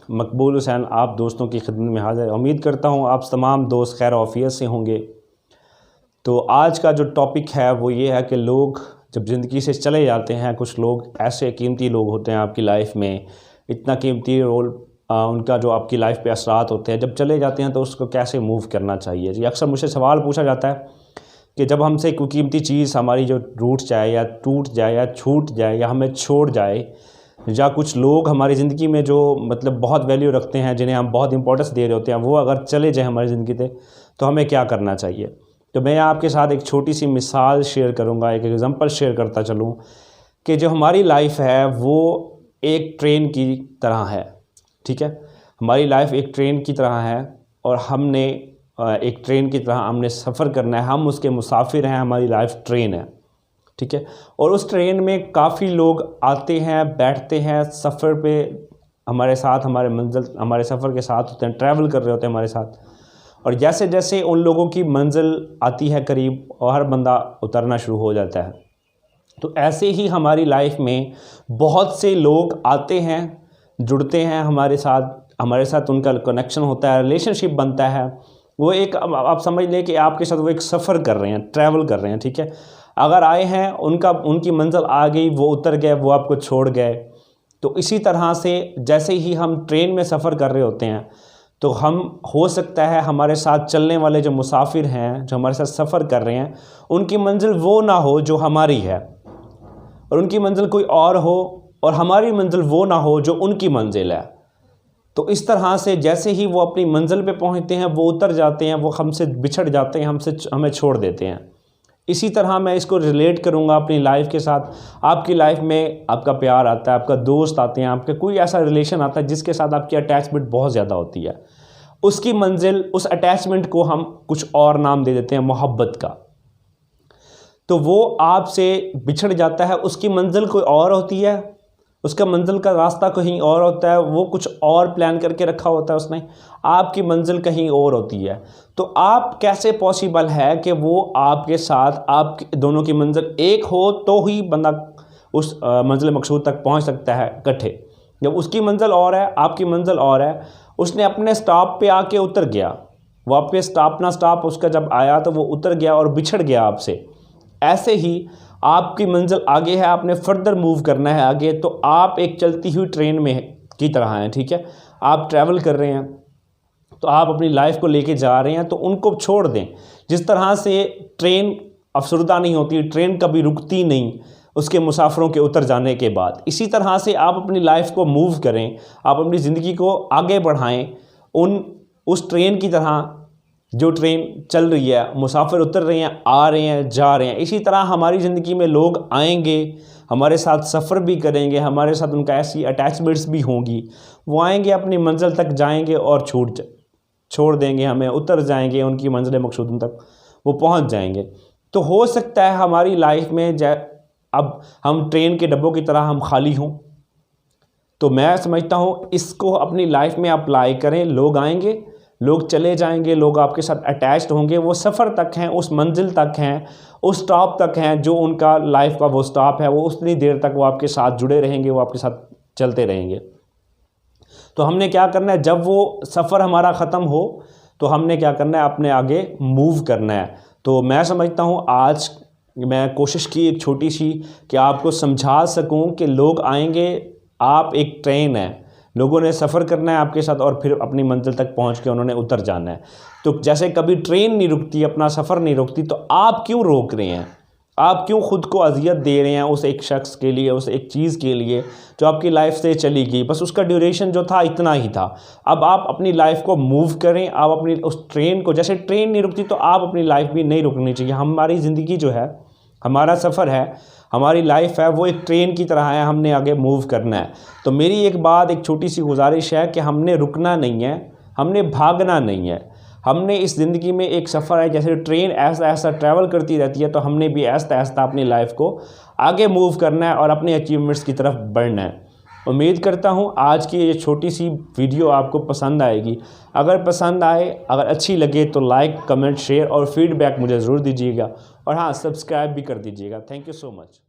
मकबूल हुसैन आप दोस्तों की खिदमत में हाज़िर। उम्मीद करता हूँ आप तमाम दोस्त खैर आफियत से होंगे। तो आज का जो टॉपिक है वो ये है कि लोग जब ज़िंदगी से चले जाते हैं, कुछ लोग ऐसे कीमती लोग होते हैं आपकी लाइफ में, इतना कीमती रोल उनका जो आपकी लाइफ पे असरात होते हैं, जब चले जाते हैं तो उसको कैसे मूव करना चाहिए। जी अक्सर मुझसे सवाल पूछा जाता है कि जब हमसे कोई कीमती चीज़ हमारी जो रूठ जाए या टूट जाए या छूट जाए या हमें छोड़ जाए, या कुछ लोग हमारी ज़िंदगी में जो मतलब बहुत वैल्यू रखते हैं, जिन्हें हम बहुत इंपॉर्टेंस दे रहे होते हैं, वो अगर चले जाए हमारी ज़िंदगी से तो हमें क्या करना चाहिए। तो मैं आपके साथ एक छोटी सी मिसाल शेयर करूँगा, एक एग्ज़ाम्पल शेयर करता चलूँ कि जो हमारी लाइफ है वो एक ट्रेन की तरह है। ठीक है, हमारी लाइफ एक ट्रेन की तरह है और हमने एक ट्रेन की तरह हमने सफ़र करना है। हम उसके मुसाफिर हैं, हमारी लाइफ ट्रेन है। ठीक है, और उस ट्रेन में काफ़ी लोग आते हैं, बैठते हैं, सफ़र पे हमारे साथ, हमारे मंजिल हमारे सफ़र के साथ होते हैं, ट्रैवल कर रहे होते हैं हमारे साथ। और जैसे जैसे उन लोगों की मंजिल आती है करीब और हर बंदा उतरना शुरू हो जाता है। तो ऐसे ही हमारी लाइफ में बहुत से लोग आते हैं, जुड़ते हैं हमारे साथ उनका कनेक्शन होता है, रिलेशनशिप बनता है। वो एक आप समझ लें कि आपके साथ वो एक सफ़र कर रहे हैं, ट्रैवल कर रहे हैं। ठीक है, अगर आए हैं, उनकी मंजिल आ गई, वो उतर गए, वो आपको छोड़ गए। तो इसी तरह से जैसे ही हम ट्रेन में सफ़र कर रहे होते हैं तो हम हो सकता है हमारे साथ चलने वाले जो मुसाफिर हैं, जो हमारे साथ सफ़र कर रहे हैं, उनकी मंजिल वो ना हो जो हमारी है, और उनकी मंजिल कोई और हो, और हमारी मंजिल वो ना हो जो उनकी मंजिल है। तो इस तरह से जैसे ही वो अपनी मंजिल पे पहुंचते हैं, वो उतर जाते हैं, वो हमसे बिछड़ जाते हैं, हमें छोड़ देते हैं। इसी तरह मैं इसको रिलेट करूंगा अपनी लाइफ के साथ। आपकी लाइफ में आपका प्यार आता है, आपका दोस्त आते हैं, आपका कोई ऐसा रिलेशन आता है जिसके साथ आपकी अटैचमेंट बहुत ज़्यादा होती है। उसकी मंजिल, उस अटैचमेंट को हम कुछ और नाम दे देते हैं, मोहब्बत का। तो वो आपसे बिछड़ जाता है, उसकी मंजिल कोई और होती है, उसका मंजिल का रास्ता कहीं और होता है, वो कुछ और प्लान करके रखा होता है उसने, आपकी मंजिल कहीं और होती है। तो आप कैसे पॉसिबल है कि वो आपके साथ, आप दोनों की मंजिल एक हो तो ही बंदा उस मंजिल मकसूद तक पहुंच सकता है इकट्ठे। जब उसकी मंजिल और है, आपकी मंजिल और है, उसने अपने स्टॉप पे आके उतर गया, वो आपके अपना स्टॉप उसका जब आया तो वो उतर गया और बिछड़ गया आपसे। ऐसे ही आपकी मंजिल आगे है, आपने फर्दर मूव करना है आगे। तो आप एक चलती हुई ट्रेन में की तरह हैं। ठीक है, आप ट्रैवल कर रहे हैं, तो आप अपनी लाइफ को लेके जा रहे हैं, तो उनको छोड़ दें। जिस तरह से ट्रेन अफसरदा नहीं होती, ट्रेन कभी रुकती नहीं उसके मुसाफिरों के उतर जाने के बाद, इसी तरह से आप अपनी लाइफ को मूव करें, आप अपनी ज़िंदगी को आगे बढ़ाएं उस ट्रेन की तरह जो ट्रेन चल रही है, मुसाफिर उतर रहे हैं, आ रहे हैं, जा रहे हैं। इसी तरह हमारी ज़िंदगी में लोग आएंगे, हमारे साथ सफ़र भी करेंगे, हमारे साथ उनका ऐसी अटैचमेंट्स भी होंगी। वो आएंगे, अपनी मंजिल तक जाएंगे और छोड़ देंगे हमें, उतर जाएंगे, उनकी मंजिल मकसूद तक वो पहुंच जाएंगे। तो हो सकता है हमारी लाइफ में अब हम ट्रेन के डब्बों की तरह हम खाली हों। तो मैं समझता हूँ इसको अपनी लाइफ में अप्लाई करें। लोग आएंगे, लोग चले जाएंगे, लोग आपके साथ अटैच्ड होंगे, वो सफ़र तक हैं, उस मंजिल तक हैं, उस स्टॉप तक हैं जो उनका लाइफ का वो स्टॉप है, वो उतनी देर तक वो आपके साथ जुड़े रहेंगे, वो आपके साथ चलते रहेंगे। तो हमने क्या करना है, जब वो सफ़र हमारा ख़त्म हो तो हमने क्या करना है, अपने आगे मूव करना है। तो मैं समझता हूँ आज मैं कोशिश की एक छोटी सी कि आपको समझा सकूँ कि लोग आएंगे, आप एक ट्रेन है, लोगों ने सफ़र करना है आपके साथ और फिर अपनी मंजिल तक पहुंच के उन्होंने उतर जाना है। तो जैसे कभी ट्रेन नहीं रुकती, अपना सफ़र नहीं रुकती, तो आप क्यों रोक रहे हैं, आप क्यों ख़ुद को अजियत दे रहे हैं उस एक शख्स के लिए, उस एक चीज़ के लिए जो आपकी लाइफ से चली गई, बस उसका ड्यूरेशन जो था इतना ही था। अब आप अपनी लाइफ को मूव करें, आप अपनी उस ट्रेन को, जैसे ट्रेन नहीं रुकती तो आप अपनी लाइफ भी नहीं रुकनी चाहिए। हमारी ज़िंदगी जो है, हमारा सफ़र है, हमारी लाइफ है, वो एक ट्रेन की तरह है, हमने आगे मूव करना है। तो मेरी एक छोटी सी गुजारिश है कि हमने रुकना नहीं है, हमने भागना नहीं है, हमने इस ज़िंदगी में एक सफ़र है, जैसे ट्रेन ऐसा ऐसा ट्रैवल करती रहती है, तो हमने भी ऐसा ऐसा अपनी लाइफ को आगे मूव करना है और अपने अचीवमेंट्स की तरफ बढ़ना है। उम्मीद करता हूँ आज की ये छोटी सी वीडियो आपको पसंद आएगी। अगर पसंद आए, अगर अच्छी लगे तो लाइक, कमेंट, शेयर और फीडबैक मुझे ज़रूर दीजिएगा, और हाँ, सब्सक्राइब भी कर दीजिएगा। Thank you so much.